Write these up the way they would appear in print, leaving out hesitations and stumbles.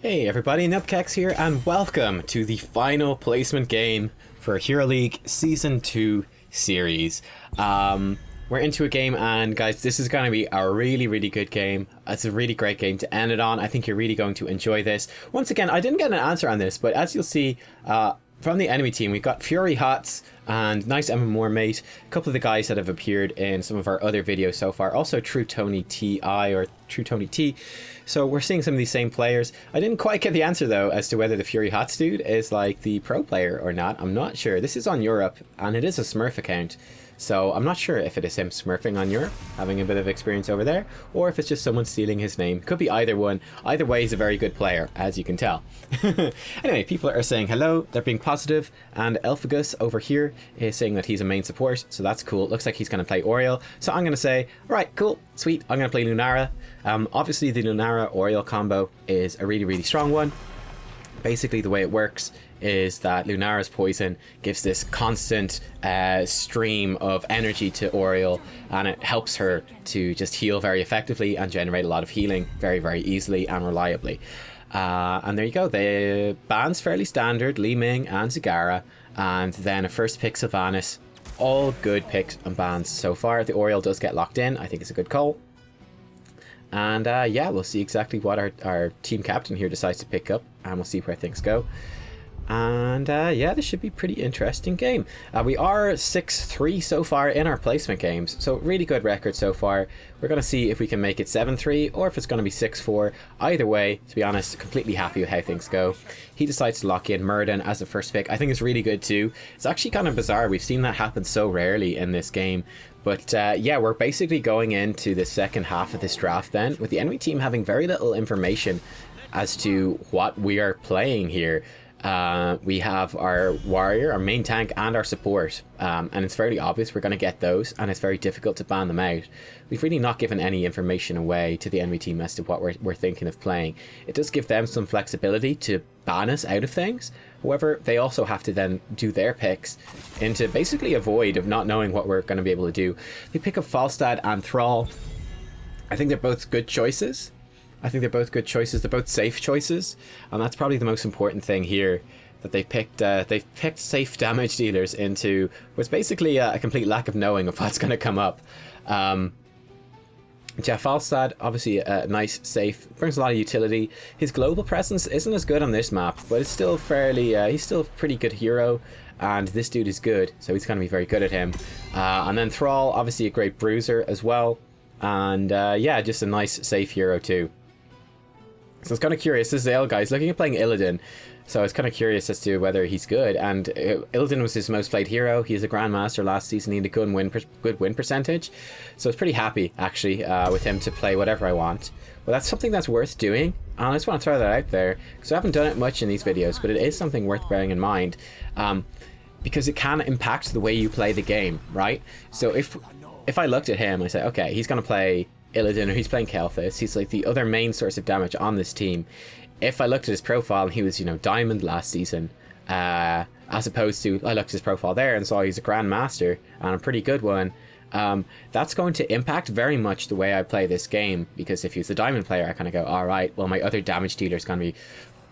Hey everybody, Nubkeks here, and welcome to the final placement game for Hero League Season 2 series. We're into a game, and guys, this is going to be a really good game. It's a really great game to end it on. I think you're really going to enjoy this. Once again, I didn't get an answer on this, but as you'll see, from the enemy team, we've got Fury Hots and Nice Emma Moormate, a couple of the guys that have appeared in some of our other videos so far. Also True Tony TI or True Tony T. So we're seeing some of these same players. I didn't quite get the answer though as to whether the Fury Hots dude is like the pro player or not. I'm not sure. This is on Europe and it is a Smurf account. So I'm not sure if it is him smurfing on Europe, having a bit of experience over there, or if it's just someone stealing his name. Could be either one. Either way, he's a very good player, as you can tell. Anyway, people are saying hello, they're being positive, and Elphagus over here is saying that he's a main support, so that's cool. Looks like he's going to play Oriel. So I'm going to say, right, cool, sweet, I'm going to play Lunara. Obviously, the Lunara-Oriel combo is a really strong one. Basically, the way it works is that Lunara's poison gives this constant stream of energy to Oriel, and it helps her to just heal very effectively and generate a lot of healing very easily and reliably. And there you go. The bans fairly standard, Li Ming and Zagara, and then a first pick Sylvanas. All good picks and bans so far. The Oriel does get locked in. I think it's a good call. And yeah, we'll see exactly what our team captain here decides to pick up, and we'll see where things go. And yeah, this should be a pretty interesting game. We are 6-3 so far in our placement games, so really good record so far. We're going to see if we can make it 7-3 or if it's going to be 6-4. Either way, to be honest, completely happy with how things go. He decides to lock in Murden as the first pick. I think it's really good too. It's actually kind of bizarre. We've seen that happen so rarely in this game. But yeah, we're basically going into the second half of this draft then, with the enemy team having very little information as to what we are playing here. We have our warrior, our main tank, and our support, and it's fairly obvious we're going to get those, and it's very difficult to ban them out. We've really not given any information away to the enemy team as to what we're thinking of playing. It does give them some flexibility to ban us out of things. However, they also have to then do their picks into basically a void of not knowing what we're going to be able to do. They pick up Falstad and Thrall. I think they're both good choices. They're both safe choices, and that's probably the most important thing here, that they've picked safe damage dealers into what's basically a complete lack of knowing of what's going to come up. Jeff Falstad, obviously a nice, safe, brings a lot of utility. His global presence isn't as good on this map, but it's still fairly, he's still a pretty good hero, and this dude is good, so he's going to be very good at him. And then Thrall, obviously a great bruiser as well, and yeah, just a nice, safe hero too. So it's kind of curious. This is the L guy. He's looking at playing Illidan. So it's kind of curious as to whether he's good. And Illidan was his most played hero. He's a Grandmaster last season. He had a good win percentage. So I was pretty happy, actually, with him to play whatever I want. Well, that's something that's worth doing. And I just want to throw that out there, because I haven't done it much in these videos, but it is something worth bearing in mind. Because it can impact the way you play the game, right? So if I looked at him, I say, okay, he's going to play Illidan, or he's playing Kel'Thas, he's like the other main source of damage on this team. If I looked at his profile and he was, Diamond last season, as opposed to, I looked at his profile there and saw he's a Grandmaster, and a pretty good one, that's going to impact very much the way I play this game, because if he's a Diamond player, I kind of go, alright, well, my other damage dealer is going to be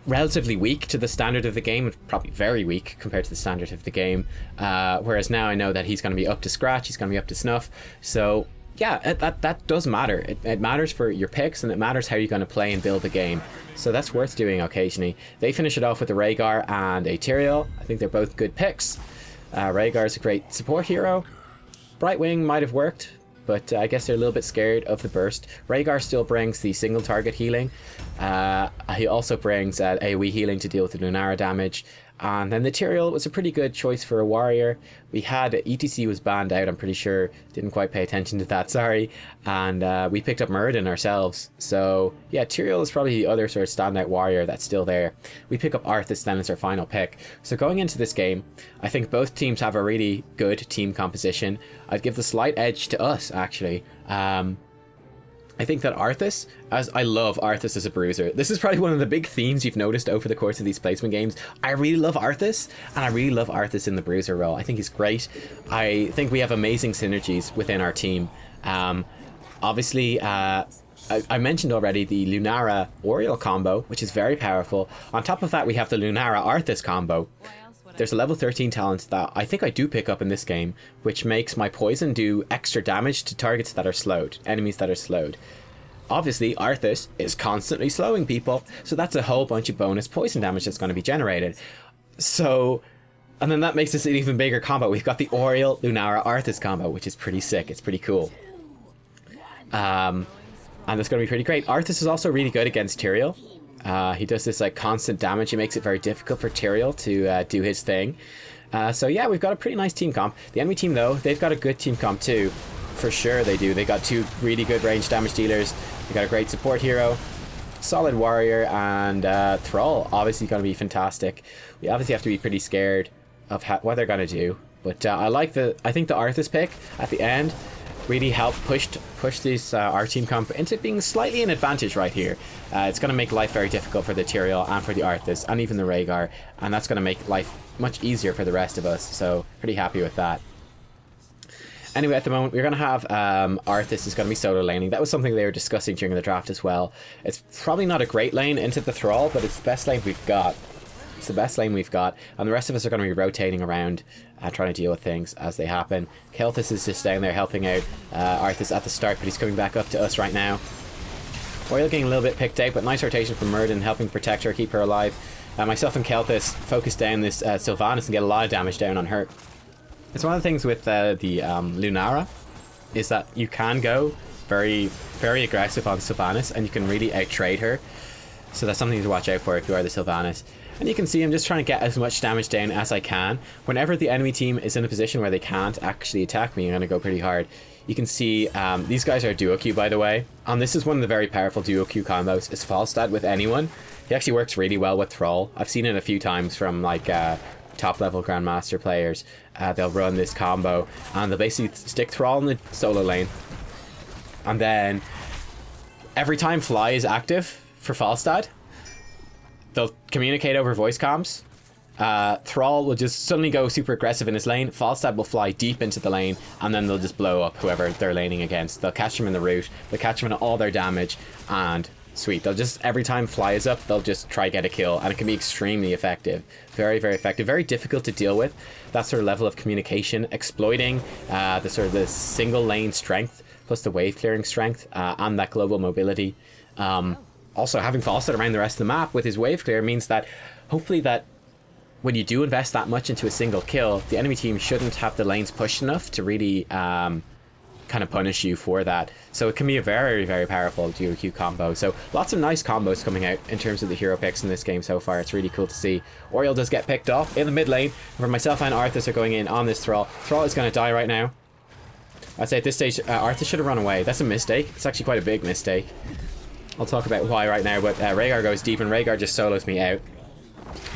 relatively weak to the standard of the game, and probably very weak compared to the standard of the game, whereas now I know that he's going to be up to scratch, he's going to be up to snuff, so yeah, that does matter. It matters for your picks, and it matters how you're going to play and build the game. So that's worth doing occasionally. They finish it off with a Rhaegar and a Tyrael. I think they're both good picks. Rhaegar's a great support hero. Brightwing might have worked, but I guess they're a little bit scared of the burst. Rhaegar still brings the single target healing. He also brings AoE healing to deal with the Lunara damage. And then the Tyrael was a pretty good choice for a warrior. We had ETC was banned out, I'm pretty sure. Didn't quite pay attention to that, sorry. And we picked up Murden ourselves. So yeah, Tyrael is probably the other sort of standout warrior that's still there. We pick up Arthas then as our final pick. So going into this game, I think both teams have a really good team composition. I'd give the slight edge to us, actually. I think that Arthas, as I love Arthas as a bruiser. This is probably one of the big themes you've noticed over the course of these placement games. I really love Arthas, and I really love Arthas in the bruiser role. I think he's great. I think we have amazing synergies within our team. Obviously, I mentioned already the Lunara Oriole combo, which is very powerful. On top of that, we have the Lunara Arthas combo. There's a level 13 talent that I think I do pick up in this game, which makes my poison do extra damage to targets that are slowed, enemies that are slowed. Obviously, Arthas is constantly slowing people, so that's a whole bunch of bonus poison damage that's going to be generated. So, and then that makes this an even bigger combo. We've got the Oriole Lunara Arthas combo, which is pretty sick. It's pretty cool. And it's going to be pretty great. Arthas is also really good against Tyrael. He does this like constant damage. It makes it very difficult for Tyrael to do his thing. So yeah, we've got a pretty nice team comp. The enemy team though, they've got a good team comp too. For sure they do. They got 2 really good range damage dealers. They got a great support hero, solid warrior, and Thrall. Obviously going to be fantastic. We obviously have to be pretty scared of what they're going to do. But I think the Arthas pick at the end really helped push this our team comp into being slightly an advantage right here. It's going to make life very difficult for the Tyrael and for the Arthas and even the Rhaegar, and that's going to make life much easier for the rest of us, so pretty happy with that. Anyway, at the moment we're going to have Arthas is going to be solo laning. That was something they were discussing during the draft as well. It's probably not a great lane into the Thrall, but it's the best lane we've got. It's the best lane we've got, and the rest of us are going to be rotating around trying to deal with things as they happen. Kelthus is just down there helping out Arthas at the start, but he's coming back up to us right now. Oriole getting a little bit picked out, but nice rotation from Myrddin, helping protect her, keep her alive. Myself and Kelthus focus down this Sylvanas and get a lot of damage down on her. It's one of the things with the Lunara, is that you can go very, very aggressive on Sylvanas, and you can really out-trade her. So that's something to watch out for if you are the Sylvanas. And you can see I'm just trying to get as much damage down as I can. Whenever the enemy team is in a position where they can't actually attack me, I'm going to go pretty hard. You can see these guys are duo Q, by the way. And this is one of the very powerful duo Q combos, is Falstad with anyone. He actually works really well with Thrall. I've seen it a few times from like top level Grandmaster players. They'll run this combo and they'll basically stick Thrall in the solo lane. And then every time Fly is active for Falstad, they'll communicate over voice comms. Thrall will just suddenly go super aggressive in his lane. Falstad will fly deep into the lane, and then they'll just blow up whoever they're laning against. They'll catch him in the root, they'll catch him in all their damage, and sweet. They'll just, every time Fly is up, they'll just try get a kill, and it can be extremely effective. Very, very effective. Very difficult to deal with. That sort of level of communication, exploiting the sort of the single lane strength, plus the wave clearing strength, and that global mobility. Also, having Falstad around the rest of the map with his wave clear means that hopefully that when you do invest that much into a single kill, the enemy team shouldn't have the lanes pushed enough to really kind of punish you for that. So it can be a very, very powerful duo Q combo. So lots of nice combos coming out in terms of the hero picks in this game so far. It's really cool to see. Oriole does get picked off in the mid lane, where myself and Arthas are going in on this Thrall. Thrall is going to die right now. I'd say at this stage, Arthas should have run away. That's a mistake. It's actually quite a big mistake. I'll talk about why right now, but Rhaegar goes deep and Rhaegar just solos me out.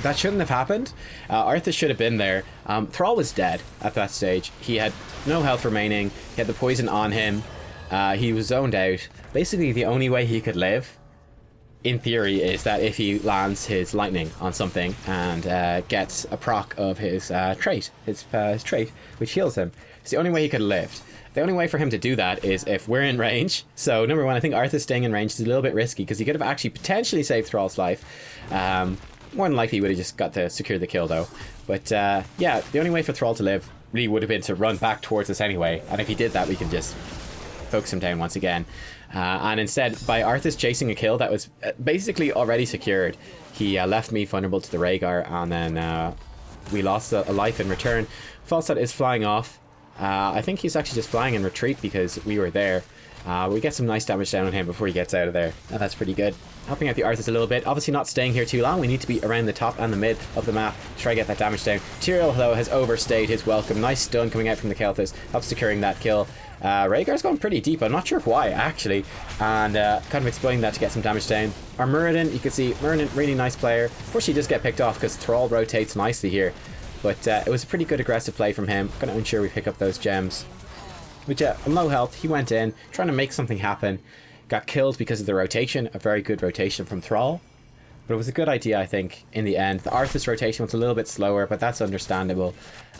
That shouldn't have happened. Arthas should have been there. Thrall was dead at that stage. He had no health remaining. He had the poison on him. He was zoned out. Basically, the only way he could live, in theory, is that if he lands his lightning on something and gets a proc of his trait, which heals him. It's the only way he could have lived. The only way for him to do that is if we're in range. So number one, I think Arthas staying in range is a little bit risky because he could have actually potentially saved Thrall's life. More than likely he would have just got to secure the kill though. But yeah, the only way for Thrall to live really would have been to run back towards us anyway. And if he did that, we can just focus him down once again. And instead, by Arthas chasing a kill that was basically already secured, he left me vulnerable to the Rhaegar, and then we lost a life in return. Falstad is flying off. I think he's actually just flying in retreat because we were there. We get some nice damage down on him before he gets out of there, and that's pretty good. Helping out the Arthas a little bit. Obviously not staying here too long. We need to be around the top and the mid of the map to try to get that damage down. Tyrael, though, has overstayed his welcome. Nice stun coming out from the Kelthus. Helps securing that kill. Rhaegar's going pretty deep. I'm not sure why, actually. And kind of exploiting that to get some damage down. Our Myrddin, you can see, Myrddin, really nice player. Unfortunately, he does get picked off because Thrall rotates nicely here. But it was a pretty good aggressive play from him. Going to ensure we pick up those gems. But yeah, on low health, he went in, trying to make something happen. Got killed because of the rotation, a very good rotation from Thrall. But it was a good idea, I think, in the end. The Arthas rotation was a little bit slower, but that's understandable.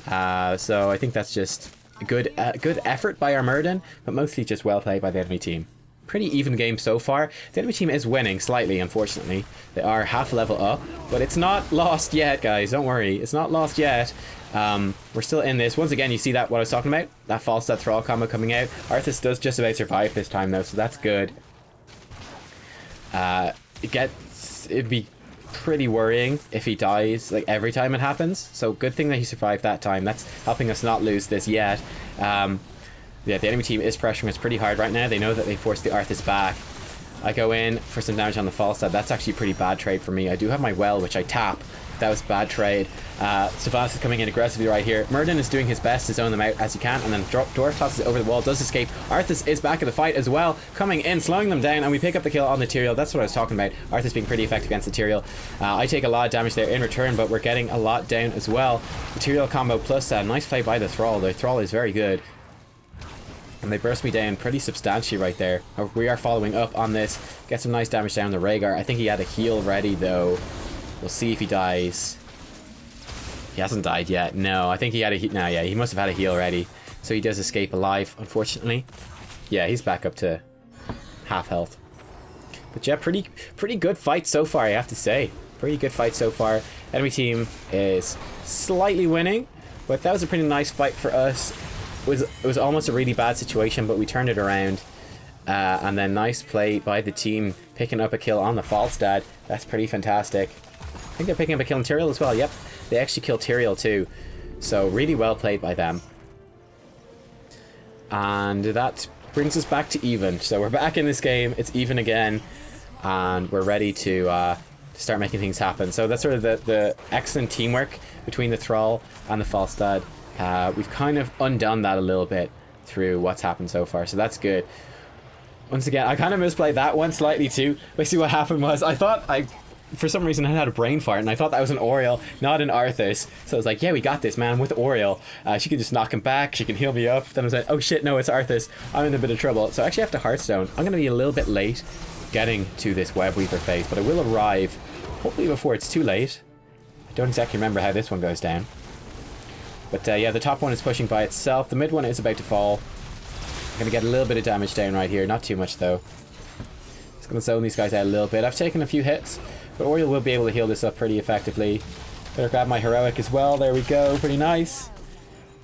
So I think that's just a good effort by our Myrddin, but mostly just well played by the enemy team. pretty even game so far. The enemy team is winning slightly, unfortunately. They are half a level up, but it's not lost yet, guys. Don't worry, it's not lost yet. We're still in this. Once again, you see that what I was talking about? That false death thrall combo coming out. Arthas does just about survive this time, though, so that's good. It'd be pretty worrying if he dies like every time it happens, so good thing that he survived that time. That's helping us not lose this yet. Yeah, the enemy team is pressuring us pretty hard right now. They know that they forced the Arthas back. I go in for some damage on the false side. That's actually a pretty bad trade for me. I do have my well, which I tap. That was a bad trade. Sylvanas is coming in aggressively right here. Murden is doing his best to zone them out as he can, and then Dwarf tosses it over the wall, does escape. Arthas is back in the fight as well, coming in, slowing them down, and we pick up the kill on the Tyrael. That's what I was talking about. Arthas being pretty effective against the Tyrael. I take a lot of damage there in return, but we're getting a lot down as well. The Tyrael combo plus nice play by the Thrall. The Thrall is very good. And they burst me down pretty substantially right there. We are following up on this. Get some nice damage down the Rhaegar. I think he had a heal ready though. We'll see if he dies. He hasn't died yet. No, I think he had a no, yeah, he must have had a heal ready. So he does escape alive, unfortunately. Yeah, he's back up to half health. But yeah, pretty good fight so far, I have to say. Pretty good fight so far. Enemy team is slightly winning, but that was a pretty nice fight for us. It was almost a really bad situation, but we turned it around. And then nice play by the team, picking up a kill on the Falstad. That's pretty fantastic. I think they're picking up a kill on Tyrael as well. Yep, they actually killed Tyrael too. So really well played by them. And that brings us back to even. So we're back in this game. It's even again. And we're ready to start making things happen. So that's sort of the excellent teamwork between the Thrall and the Falstad. We've kind of undone that a little bit through what's happened so far, so that's good. Once again, I kind of misplayed that one slightly too. Basically what happened was, I thought for some reason I had a brain fart, and I thought that was an Oriel, not an Arthas. So I was like, yeah, we got this, man, with Oriel. She can just knock him back, she can heal me up. Then I was like, oh shit, no, it's Arthas. I'm in a bit of trouble. So I actually have to Hearthstone. I'm going to be a little bit late getting to this Web Weaver phase, but I will arrive, hopefully before it's too late. I don't exactly remember how this one goes down. But yeah, the top one is pushing by itself. The mid one is about to fall. I'm going to get a little bit of damage down right here. Not too much, though. Just going to zone these guys out a little bit. I've taken a few hits, but Oriel will be able to heal this up pretty effectively. Better grab my heroic as well. There we go. Pretty nice.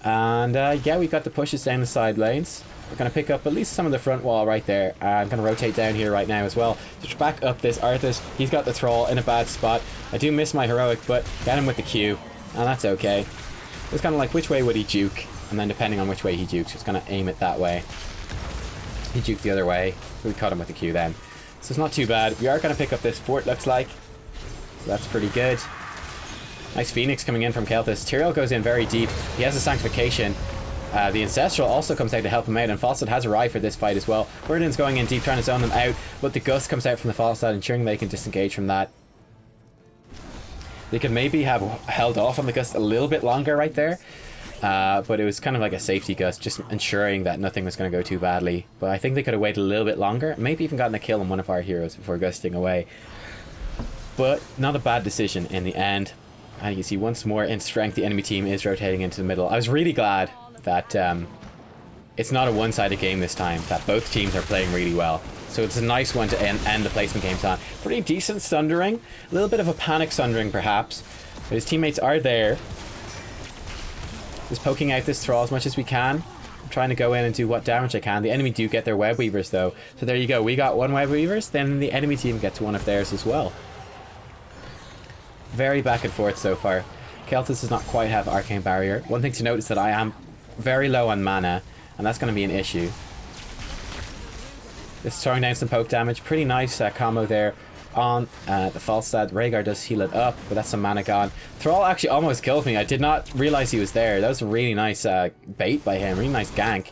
And yeah, we've got the pushes down the side lanes. We're going to pick up at least some of the front wall right there. I'm going to rotate down here right now as well. Just back up this Arthas. He's got the Thrall in a bad spot. I do miss my heroic, but get him with the Q. And that's okay. It's kind of like, which way would he juke? And then depending on which way he jukes, just going to aim it that way. He juked the other way. We caught him with the Q then. So it's not too bad. We are going to pick up this fort, looks like. So that's pretty good. Nice Phoenix coming in from Kel'Thas. Tyrael goes in very deep. He has a Sanctification. The Ancestral also comes out to help him out, and Falstad has arrived for this fight as well. Murden's going in deep, trying to zone them out, but the Gust comes out from the Falstad, ensuring they can disengage from that. They could maybe have held off on the Gust a little bit longer right there. But it was kind of like a safety Gust, just ensuring that nothing was going to go too badly. But I think they could have waited a little bit longer. Maybe even gotten a kill on one of our heroes before Gusting away. But not a bad decision in the end. And you can see once more in strength, the enemy team is rotating into the middle. I was really glad that it's not a one-sided game this time, that both teams are playing really well. So it's a nice one to end the placement games on. Pretty decent sundering. A little bit of a panic sundering, perhaps. But his teammates are there. Just poking out this Thrall as much as we can. I'm trying to go in and do what damage I can. The enemy do get their Web Weavers, though. So there you go. We got one Web Weavers, then the enemy team gets one of theirs as well. Very back and forth so far. Kel'Thas does not quite have Arcane Barrier. One thing to note is that I am very low on mana, and that's going to be an issue. Just throwing down some poke damage. Pretty nice combo there on the Falstad. Rhaegar does heal it up, but that's some mana gone. Thrall actually almost killed me. I did not realize he was there. That was a really nice bait by him. Really nice gank.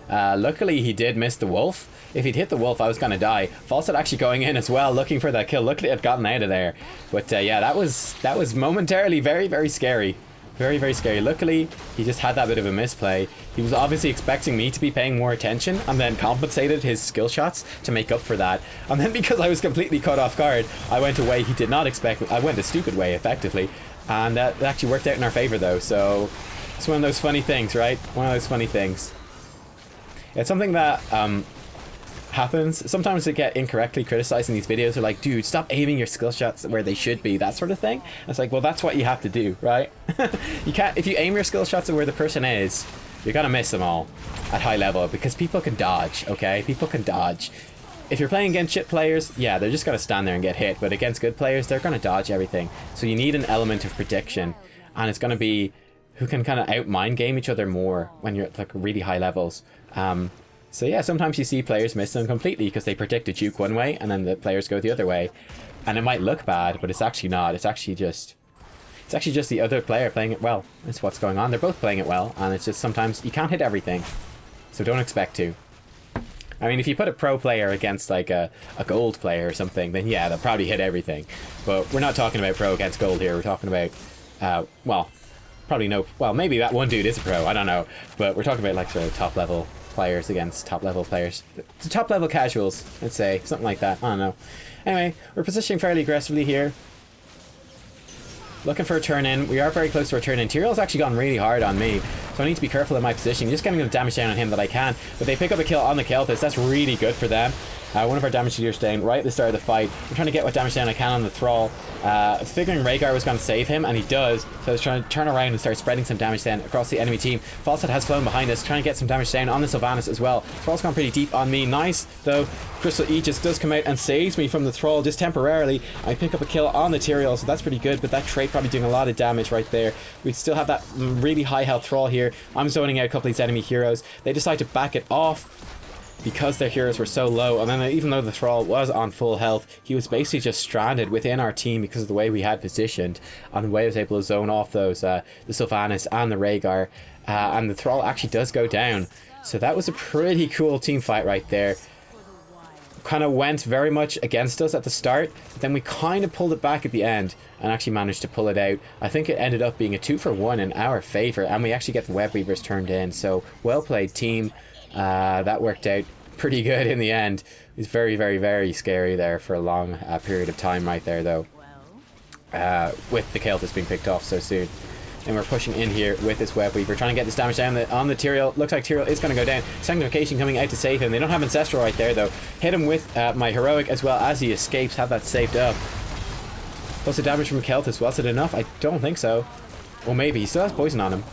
Luckily, he did miss the wolf. If he'd hit the wolf, I was going to die. Falstad actually going in as well, looking for that kill. Luckily, I'd gotten out of there. But yeah, that was momentarily very, very scary. Very, very scary. Luckily, he just had that bit of a misplay. He was obviously expecting me to be paying more attention and then compensated his skill shots to make up for that. And then because I was completely caught off guard, I went away he did not expect me. I went a stupid way, effectively. And that actually worked out in our favor, though. So it's one of those funny things, right? One of those funny things. It's something that happens. Sometimes they get incorrectly criticized in these videos. They're like, dude, stop aiming your skill shots where they should be, that sort of thing. And it's like, well, that's what you have to do, right? You can't, if you aim your skill shots at where the person is, you're gonna miss them all at high level, because people can dodge, okay? People can dodge. If you're playing against shit players, yeah, they're just gonna stand there and get hit, but against good players, they're gonna dodge everything. So you need an element of prediction, and it's gonna be who can kind of out mind game each other more when you're at like really high levels. So yeah, sometimes you see players miss them completely because they predict a juke one way and then the players go the other way. And it might look bad, but it's actually not. It's actually just the other player playing it well. That's what's going on. They're both playing it well, and it's just sometimes you can't hit everything. So don't expect to. I mean, if you put a pro player against like a gold player or something, then yeah, they'll probably hit everything. But we're not talking about pro against gold here. We're talking about, well, probably no, well, maybe that one dude is a pro, I don't know. But we're talking about like sort of top level players against top level players. The top level casuals, let's say, something like that. I don't know. Anyway, we're positioning fairly aggressively here. Looking for a turn in. We are very close to a turn in. Tyrell's actually gone really hard on me, so I need to be careful in my positioning. Just getting the damage down on him that I can. But they pick up a kill on the Keltis. That's really good for them. One of our damage dealers down right at the start of the fight. I'm trying to get what damage down I can on the Thrall. Figuring Rhaegar was going to save him, and he does. So I was trying to turn around and start spreading some damage down across the enemy team. Falsehead has flown behind us, trying to get some damage down on the Sylvanas as well. Thrall's gone pretty deep on me. Nice, though. Crystal Aegis does come out and saves me from the Thrall just temporarily. I pick up a kill on the Tyrael, so that's pretty good, but that trait probably doing a lot of damage right there. We still have that really high health Thrall here. I'm zoning out a couple of these enemy heroes. They decide to back it off because their heroes were so low, and then even though the Thrall was on full health, he was basically just stranded within our team because of the way we had positioned and the way I was able to zone off those the Sylvanas and the Rhaegar, and the Thrall actually does go down. So that was a pretty cool team fight right there. Kind of went very much against us at the start, but then we kind of pulled it back at the end and actually managed to pull it out. I think it ended up being a 2-for-1 in our favor, and we actually get the Web Weavers turned in. So well played, team. That worked out pretty good in the end. It was very, very, very scary there for a long period of time right there, though, with the Keltis being picked off so soon. And we're pushing in here with this Web Weaver, trying to get this damage down on the Tyrael. Looks like Tyrael is going to go down. Sanctification coming out to save him. They don't have Ancestral right there, though. Hit him with my Heroic as well as he escapes. Have that saved up. Plus the damage from Keltis. Was it enough? I don't think so. Well, maybe. He still has poison on him.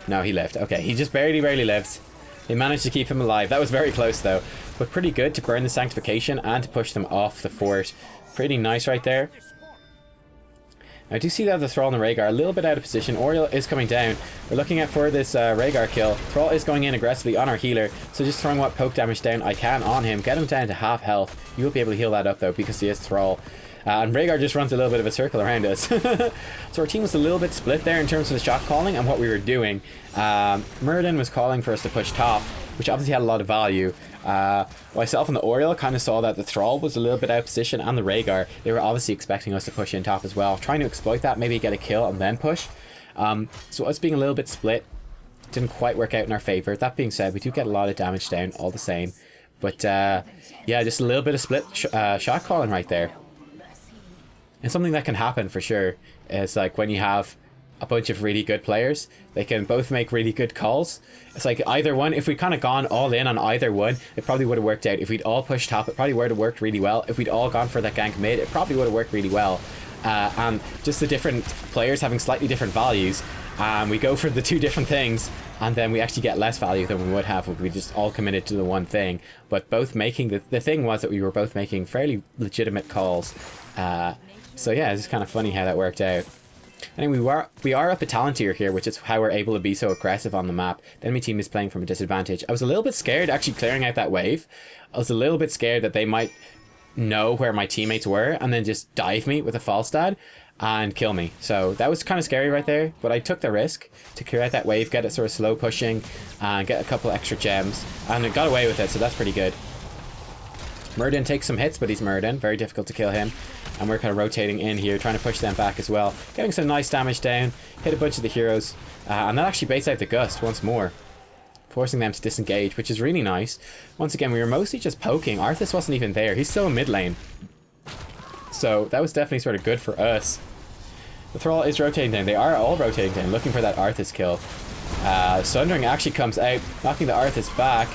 No, he lived. Okay, he just barely lived. They managed to keep him alive. That was very close, though. But pretty good to burn the Sanctification and to push them off the fort. Pretty nice right there. I do see that the Thrall and the Rhaegar are a little bit out of position. Oriel is coming down. We're looking at for this Rhaegar kill. Thrall is going in aggressively on our healer, so just throwing what poke damage down I can on him. Get him down to half health. You will be able to heal that up, though, because he is Thrall. And Rhaegar just runs a little bit of a circle around us. So our team was a little bit split there in terms of the shot calling and what we were doing. Myrddin was calling for us to push top, which obviously had a lot of value. Myself and the Oriel kind of saw that the Thrall was a little bit out of position, and the Rhaegar, they were obviously expecting us to push in top as well, trying to exploit that, maybe get a kill and then push. So us being a little bit split didn't quite work out in our favor. That being said, we do get a lot of damage down all the same, but yeah, just a little bit of split shot calling right there. And something that can happen for sure is like when you have a bunch of really good players, they can both make really good calls. It's like either one, if we'd kind of gone all in on either one, it probably would have worked out. If we'd all pushed top, it probably would have worked really well. If we'd all gone for that gank mid, it probably would have worked really well. And just the different players having slightly different values, we go for the two different things, and then we actually get less value than we would have if we just all committed to the one thing. But both making, the thing was that we were both making fairly legitimate calls. So yeah, it's kind of funny how that worked out. Anyway, we are up a talent tier here, which is how we're able to be so aggressive on the map. The enemy team is playing from a disadvantage. I was a little bit scared actually clearing out that wave. I was a little bit scared that they might know where my teammates were and then just dive me with a Falstad and kill me. So that was kind of scary right there, but I took the risk to clear out that wave, get it sort of slow pushing, and get a couple extra gems, and it got away with it, so that's pretty good. Myrddin takes some hits, but he's Myrddin. Very difficult to kill him. And we're kind of rotating in here, trying to push them back as well. Getting some nice damage down. Hit a bunch of the heroes. And that actually baits out the Gust once more, forcing them to disengage, which is really nice. Once again, we were mostly just poking. Arthas wasn't even there. He's still in mid lane. So that was definitely sort of good for us. The Thrall is rotating down. They are all rotating down, looking for that Arthas kill. Sundering actually comes out, knocking the Arthas back.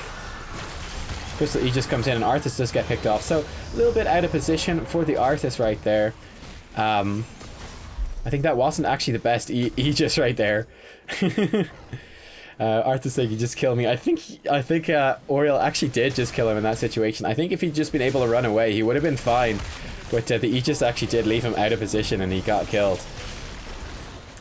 Just he just comes in and Arthas does get picked off. So a little bit out of position for the Arthas right there. I think that wasn't actually the best Aegis right there. Arthas like, you just kill me. I think Oriel actually did just kill him in that situation. I think if he'd just been able to run away, he would have been fine. But the Aegis actually did leave him out of position and he got killed.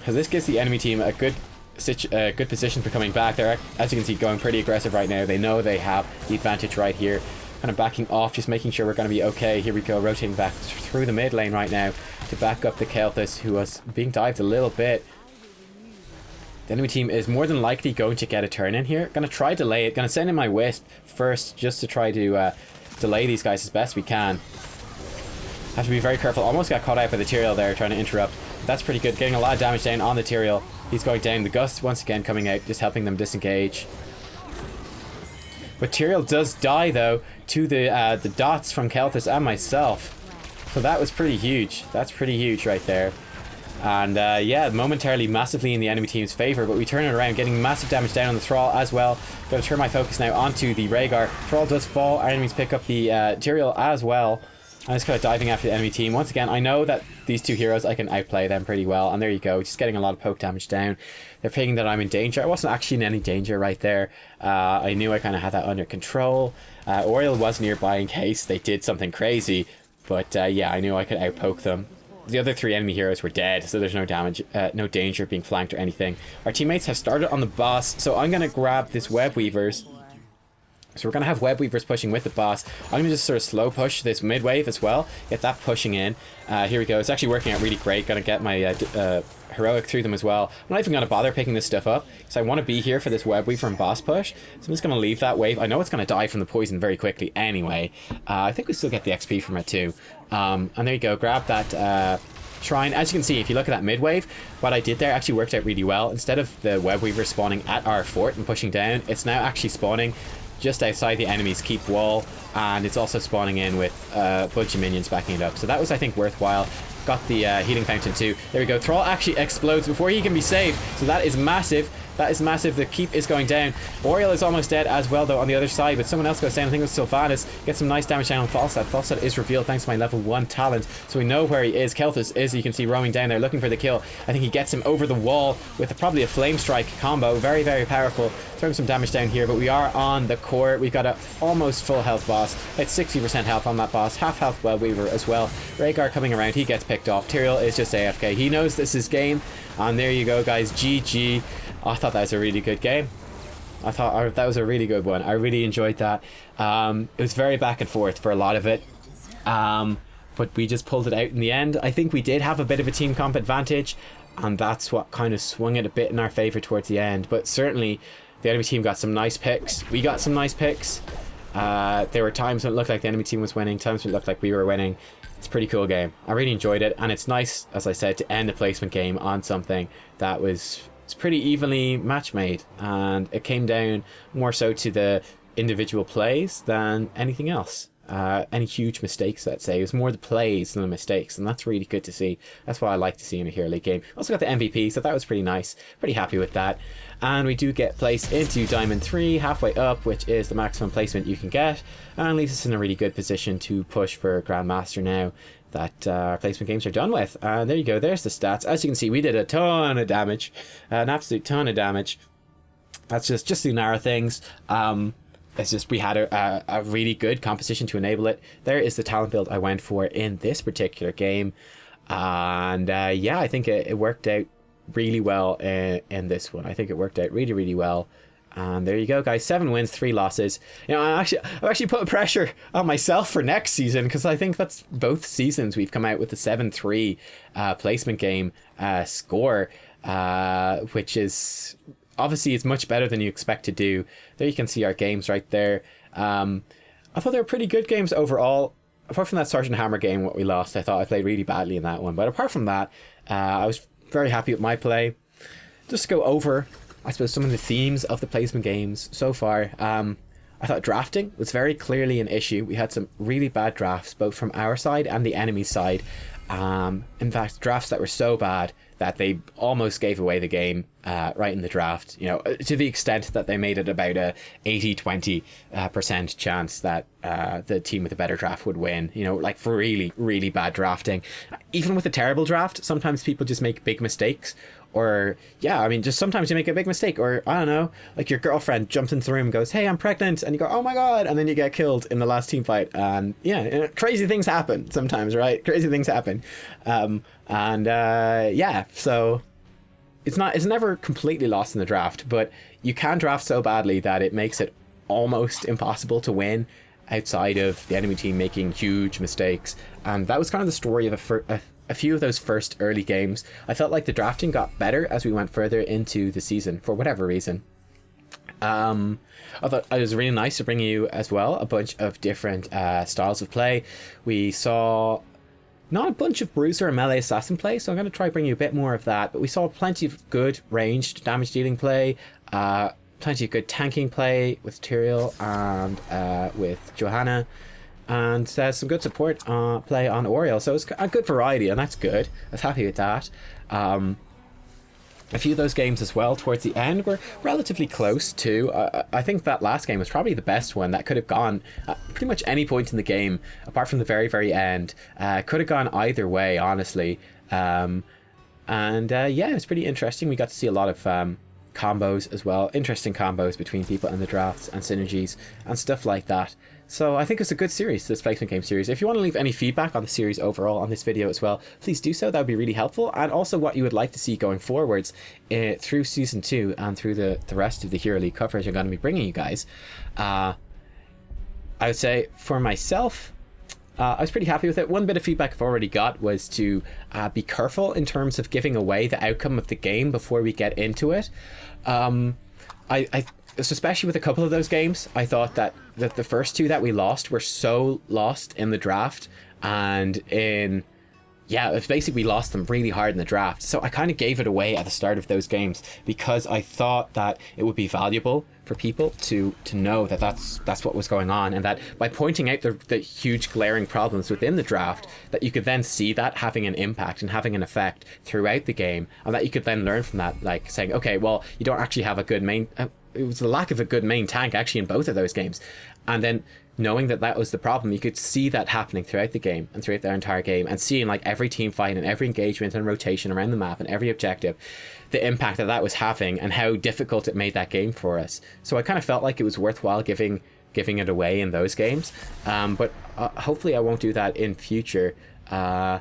So this gives the enemy team a good position for coming back. They're, as you can see, going pretty aggressive right now. They know they have the advantage right here. Kind of backing off, just making sure we're going to be okay. Here we go, rotating back through the mid lane right now to back up the Kel'Thuz's, who was being dived a little bit. The enemy team is more than likely going to get a turn in here. Going to try to delay it. Going to send in my Wisp first just to try to delay these guys as best we can. Have to be very careful. Almost got caught out by the Tyrael there trying to interrupt. That's pretty good. Getting a lot of damage down on the Tyrael. He's going down. The Gust once again coming out, just helping them disengage. But Tyrael does die though to the dots from Kel'Thuz and myself. So that was pretty huge. That's pretty huge right there. And yeah, momentarily massively in the enemy team's favor, but we turn it around, getting massive damage down on the Thrall as well. Going to turn my focus now onto the Rhaegar. Thrall does fall. Our enemies pick up the Tyrael as well. I'm just kind of diving after the enemy team. Once again, I know that these two heroes, I can outplay them pretty well. And there you go, just getting a lot of poke damage down. They're thinking that I'm in danger. I wasn't actually in any danger right there. I knew I kind of had that under control. Oriel was nearby in case they did something crazy. But yeah, I knew I could outpoke them. The other three enemy heroes were dead, so there's no damage, no danger of being flanked or anything. Our teammates have started on the boss, so I'm going to grab this Web Weavers. So we're going to have Web Weavers pushing with the boss. I'm going to just sort of slow push this mid wave as well. Get that pushing in. Here we go. It's actually working out really great. Going to get my heroic through them as well. I'm not even going to bother picking this stuff up because I want to be here for this Web Weaver and boss push. So I'm just going to leave that wave. I know it's going to die from the poison very quickly anyway. I think we still get the XP from it too. And there you go. Grab that shrine. As you can see, if you look at that mid wave, what I did there actually worked out really well. Instead of the Web Weaver spawning at our fort and pushing down, it's now actually spawning just outside the enemy's keep wall, and it's also spawning in with a bunch of minions backing it up. So that was, I think, worthwhile. Got the healing fountain too. There we go. Thrall actually explodes before he can be saved. So that is massive. That is massive. The keep is going down. Oriel is almost dead as well, though, on the other side, but someone else goes down. I think it was Sylvanas. Gets some nice damage down on Falstad. Falstad is revealed thanks to my level 1 talent, so we know where he is. Kel'Thuz is, you can see, roaming down there looking for the kill. I think he gets him over the wall with probably a flame strike combo. Very, very powerful. Throwing some damage down here, but we are on the core. We've got a almost full health boss. It's 60% health on that boss. Half health Web Weaver as well. Rhaegar coming around. He gets picked off. Tyrael is just AFK. He knows this is game. And there you go, guys. GG. I thought that was a really good game. I thought that was a really good one. I really enjoyed that. It was very back and forth for a lot of it. But we just pulled it out in the end. I think we did have a bit of a team comp advantage, and that's what kind of swung it a bit in our favor towards the end. But certainly the enemy team got some nice picks. We got some nice picks. There were times when it looked like the enemy team was winning, times when it looked like we were winning. It's a pretty cool game. I really enjoyed it, and it's nice, as I said, to end the placement game on something that was pretty evenly match made, and it came down more so to the individual plays than anything else. Any huge mistakes, let's say. It was more the plays than the mistakes, and that's really good to see. That's what I like to see in a Hero League game. Also got the MVP, so that was pretty nice. Pretty happy with that. And we do get placed into Diamond 3, halfway up, which is the maximum placement you can get, and leaves us in a really good position to push for Grandmaster now that our placement games are done with. And there you go, there's the stats. As you can see, we did a ton of damage, an absolute ton of damage. That's just the narrow things. It's just we had a really good composition to enable it. There is the talent build I went for in this particular game, and yeah, I think it worked out really well in this one. I think it worked out really, really well. And there you go, guys. 7 wins, 3 losses. You know, I've actually put pressure on myself for next season, because I think that's both seasons we've come out with the 7-3 placement game score, which is obviously it's much better than you expect to do. There you can see our games right there. I thought they were pretty good games overall. Apart from that Sergeant Hammer game, what we lost, I thought I played really badly in that one. But apart from that, I was very happy with my play. Just to go over, I suppose, some of the themes of the placement games so far. I thought drafting was very clearly an issue. We had some really bad drafts, both from our side and the enemy side. In fact, drafts that were so bad that they almost gave away the game right in the draft, you know, to the extent that they made it about a 80-20% chance that the team with a better draft would win, you know, like for really, really bad drafting. Even with a terrible draft, sometimes people just make big mistakes. Or, yeah, I mean, just sometimes you make a big mistake. Or, I don't know, like your girlfriend jumps into the room and goes, hey, I'm pregnant. And you go, oh my God. And then you get killed in the last team fight. And, yeah, crazy things happen sometimes, right? Crazy things happen. Yeah, so it's never completely lost in the draft. But you can draft so badly that it makes it almost impossible to win outside of the enemy team making huge mistakes. And that was kind of the story of a few of those first early games. I felt like the drafting got better as we went further into the season for whatever reason. I thought it was really nice to bring you as well a bunch of different styles of play. We saw not a bunch of bruiser and melee assassin play, so I'm going to try to bring you a bit more of that, but we saw plenty of good ranged damage dealing play, plenty of good tanking play with Tyrael and with Johanna, and some good support play on Oriel. So it's a good variety, and that's good. I was happy with that. A few of those games as well towards the end were relatively close too. I think that last game was probably the best one. That could have gone at pretty much any point in the game, apart from the very, very end. Could have gone either way, honestly. Yeah, it was pretty interesting. We got to see a lot of combos as well. Interesting combos between people in the drafts and synergies and stuff like that. So I think it's a good series, this placement game series. If you want to leave any feedback on the series overall on this video as well, please do so. That would be really helpful. And also what you would like to see going forwards through Season 2 and through the rest of the Hero League coverage I'm going to be bringing you guys. I would say for myself, I was pretty happy with it. One bit of feedback I've already got was to be careful in terms of giving away the outcome of the game before we get into it. Especially with a couple of those games, I thought that the first two that we lost were so lost in the draft and in... Yeah, it's basically we lost them really hard in the draft. So I kind of gave it away at the start of those games because I thought that it would be valuable for people to know that that's what was going on, and that by pointing out the huge glaring problems within the draft, that you could then see that having an impact and having an effect throughout the game, and that you could then learn from that, like saying, okay, well, you don't actually have a good main... it was the lack of a good main tank actually in both of those games, and then knowing that that was the problem, you could see that happening throughout the game and throughout their entire game, and seeing like every team fight and every engagement and rotation around the map and every objective, the impact that was having and how difficult it made that game for us. So I kind of felt like it was worthwhile giving it away in those games, but hopefully I won't do that in future. I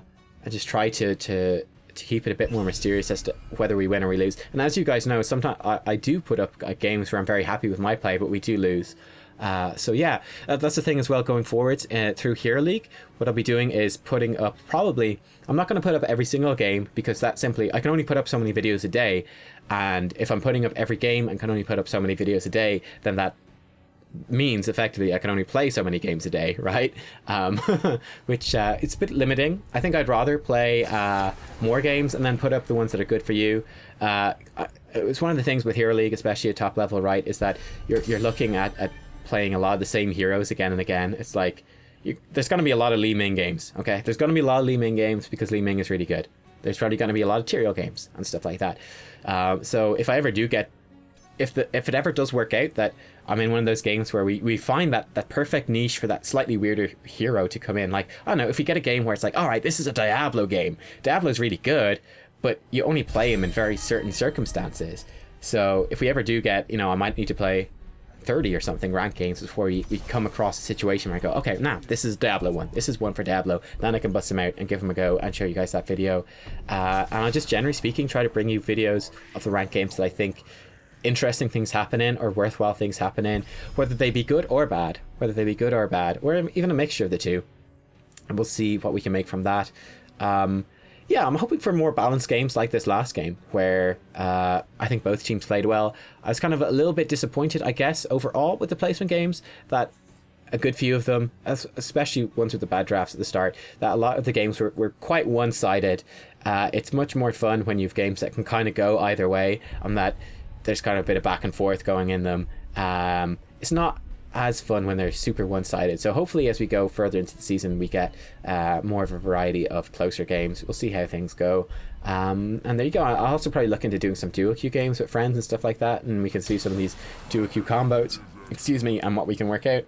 just try to keep it a bit more mysterious as to whether we win or we lose. And as you guys know, sometimes I do put up games where I'm very happy with my play, but we do lose. So yeah, that's the thing as well going forwards through Hero League. What I'll be doing is putting up I'm not going to put up every single game, because that simply, I can only put up so many videos a day, and if I'm putting up every game and can only put up so many videos a day, then that means effectively I can only play so many games a day, right? Which it's a bit limiting. I think I'd rather play more games and then put up the ones that are good for you. It's one of the things with Hero League, especially at top level, right, is that you're looking at playing a lot of the same heroes again and again. It's like there's going to be a lot of Li Ming games, okay? There's going to be a lot of Li Ming games because Li Ming is really good. There's probably going to be a lot of Tyrael games and stuff like that. So if I ever do get, if it ever does work out that I'm in one of those games where we find that perfect niche for that slightly weirder hero to come in, like, I don't know, if we get a game where it's like, all right, this is a Diablo game. Diablo's really good, but you only play him in very certain circumstances. So if we ever do get, I might need to play 30 or something ranked games before we come across a situation where I go, okay, now this is Diablo one. This is one for Diablo. Then I can bust them out and give them a go and show you guys that video. And I'll just, generally speaking, try to bring you videos of the ranked games that I think interesting things happen in, or worthwhile things happen in, whether they be good or bad, or even a mixture of the two. And we'll see what we can make from that. Yeah, I'm hoping for more balanced games like this last game, where I think both teams played well. I was kind of a little bit disappointed, I guess, overall with the placement games, that a good few of them, especially ones with the bad drafts at the start, that a lot of the games were quite one-sided. It's much more fun when you have games that can kind of go either way, and that there's kind of a bit of back and forth going in them. It's not as fun when they're super one-sided. So hopefully as we go further into the season, we get more of a variety of closer games. We'll see how things go. And there you go. I'll also probably look into doing some dual queue games with friends and stuff like that, and we can see some of these dual queue combos, and what we can work out.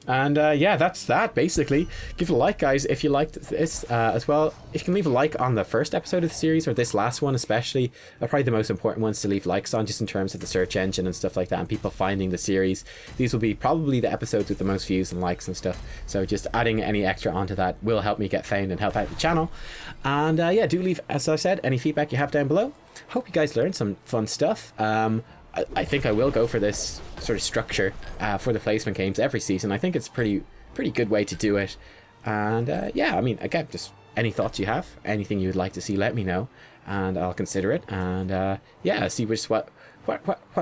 And yeah, that's that basically. Give it a like, guys, if you liked this as well. If you can leave a like on the first episode of the series, or this last one especially, are probably the most important ones to leave likes on, just in terms of the search engine and stuff like that, and people finding the series. These will be probably the episodes with the most views and likes and stuff, so just adding any extra onto that will help me get found and help out the channel. And yeah, do leave, as I said, any feedback you have down below. Hope you guys learned some fun stuff. I think I will go for this sort of structure for the placement games every season. I think it's pretty good way to do it. And yeah, I mean, again, just any thoughts you have, anything you would like to see, let me know, and I'll consider it. And yeah, see what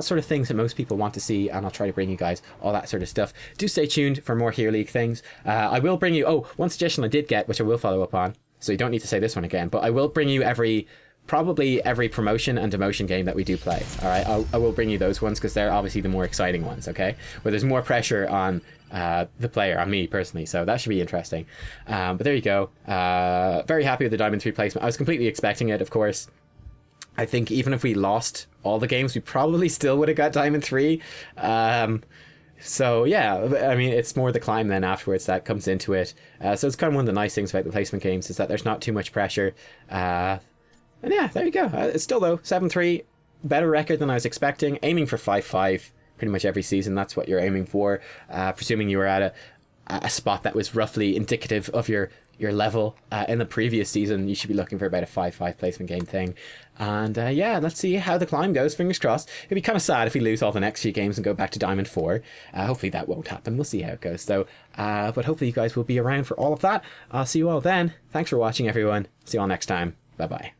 sort of things that most people want to see, and I'll try to bring you guys all that sort of stuff. Do stay tuned for more Hero League things. I will bring you, one suggestion I did get, which I will follow up on, so you don't need to say this one again, but I will bring you probably every promotion and demotion game that we do play. All right, I will bring you those ones, because they're obviously the more exciting ones, okay, where there's more pressure on the player, on me personally, so that should be interesting. But there you go. Very happy with the Diamond 3 placement. I was completely expecting it, of course. I think even if we lost all the games, we probably still would have got Diamond 3. So yeah, I mean, it's more the climb then afterwards that comes into it. So it's kind of one of the nice things about the placement games, is that there's not too much pressure. And yeah, there you go. It's still, though, 7-3, better record than I was expecting. Aiming for 5-5 pretty much every season. That's what you're aiming for. Presuming you were at a spot that was roughly indicative of your level in the previous season, you should be looking for about a 5-5 placement game thing. And yeah, let's see how the climb goes. Fingers crossed. It'd be kind of sad if we lose all the next few games and go back to Diamond 4. Hopefully that won't happen. We'll see how it goes, though. But hopefully you guys will be around for all of that. I'll see you all then. Thanks for watching, everyone. See you all next time. Bye-bye.